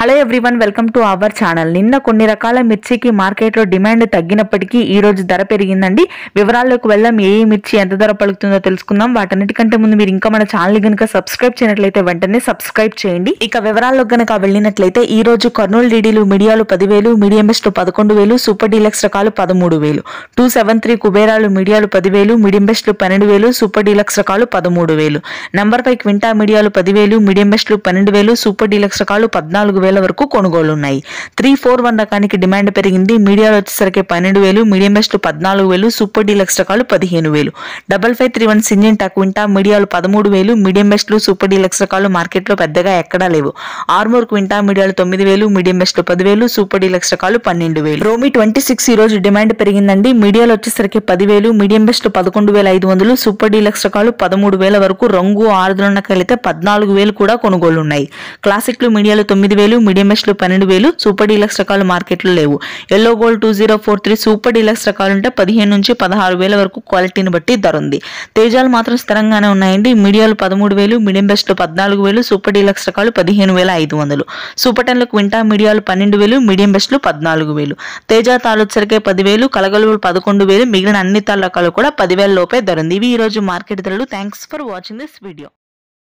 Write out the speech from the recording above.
Hello everyone, welcome to our channel. నిన్న కొన్ని రకాల మిర్చికి మార్కెట్లో డిమాండ్ తగ్గినప్పటికీ ఈ రోజు ధర పెరిగిందండి. వివరాల్లోకి వెళ్దాం. ఏ మిర్చి ఎంత ధర పలుకుతుందో తెలుసుకుందాం. వాటన్నిటికంటే ముందు మీరు ఇంకా మన ఛానల్ గనుక సబ్స్క్రైబ్ చేయనట్లయితే వెంటనే సబ్స్క్రైబ్ చేయండి. ఇక వివరాల్లోకి గనక వెళ్ళినట్లయితే ఈ రోజు కర్నూలు డీడీలు మిడియాలు 10,000, మీడియం బెస్ట్ 11,000, సూపర్ డీలక్స్ రకాలు 13,000, 273 కుబేరాలు మీడియాలు 10,000, మీడియం బెస్ట్లు 12,000, సూపర్ డీలక్స్ రకాలు 13,000. నంబర్ 5 క్వింటా మీడియాలు 10,000, మీడియం బెస్ట్లు 12,000, సూపర్ డీలక్స్ రకాలు 14,000 వరకు కొనుగోలు ఉన్నాయి. 341 రకానికి డిమాండ్ పెరిగింది. మీడియాలు వచ్చేసరికి 12,000, మీడియం బెస్ట్ 14,000, సూపర్ డీలక్స్ రకాలు 15,000. 5531 సింజెంటా క్వింటా మీడియాలు 13,000, మీడియం బెస్ట్లు సూపర్ డీలక్స్ రకాలు మార్కెట్లో పెద్దగా ఎక్కడా లేవు. ఆర్మూర్ క్వింటా మీడియాలు 9,000, మీడియం బెస్ట్లు 10,000, సూపర్ డీలక్స్ రకాలు 12,000. రోమి 26 ఈ రోజు డిమాండ్ పెరిగిందండి. మీడియాలు వచ్చేసరికి 10,000, మీడియం బెస్ట్ 11,500, సూపర్ డీలక్స్ రకాలు 13,000 వరకు. రంగు ఆరుదలకెళ్తే 14,000 కూడా కొనుగోలు ఉన్నాయి. క్లాసిక్లు మీడియాలు 9,000, మీడియం బెస్ట్లు 12,000, సూపర్ డీలక్స్ రకాలు మార్కెట్లో లేవు. ఎల్లో గోల్డ్ 2043 సూపర్ డీలక్స్ రకాలు ఉంటే 15,000 నుంచి 16,000 వరకు క్వాలిటీని బట్టి ధర ఉంది. తేజాలు మాత్రం స్థిరంగానే ఉన్నాయండి. మీడియాలు 13,000, మీడియం బెస్ట్లు 14,000, సూపర్ డీలక్స్ రకాలు 15,500. సూపర్ 10 క్వింటా మీడియాలు 12,000, మీడియం బెస్ట్లు 14,000. తేజ తాలు వచ్చరికే 10,000, కలగలులు 11,000. మిగిలిన అన్ని తాళ్ళ రకాలు కూడా 10,000 లోపే ధర ఉంది. ఇవి ఈ రోజు మార్కెట్ ధరలు. Thanks for watching this video.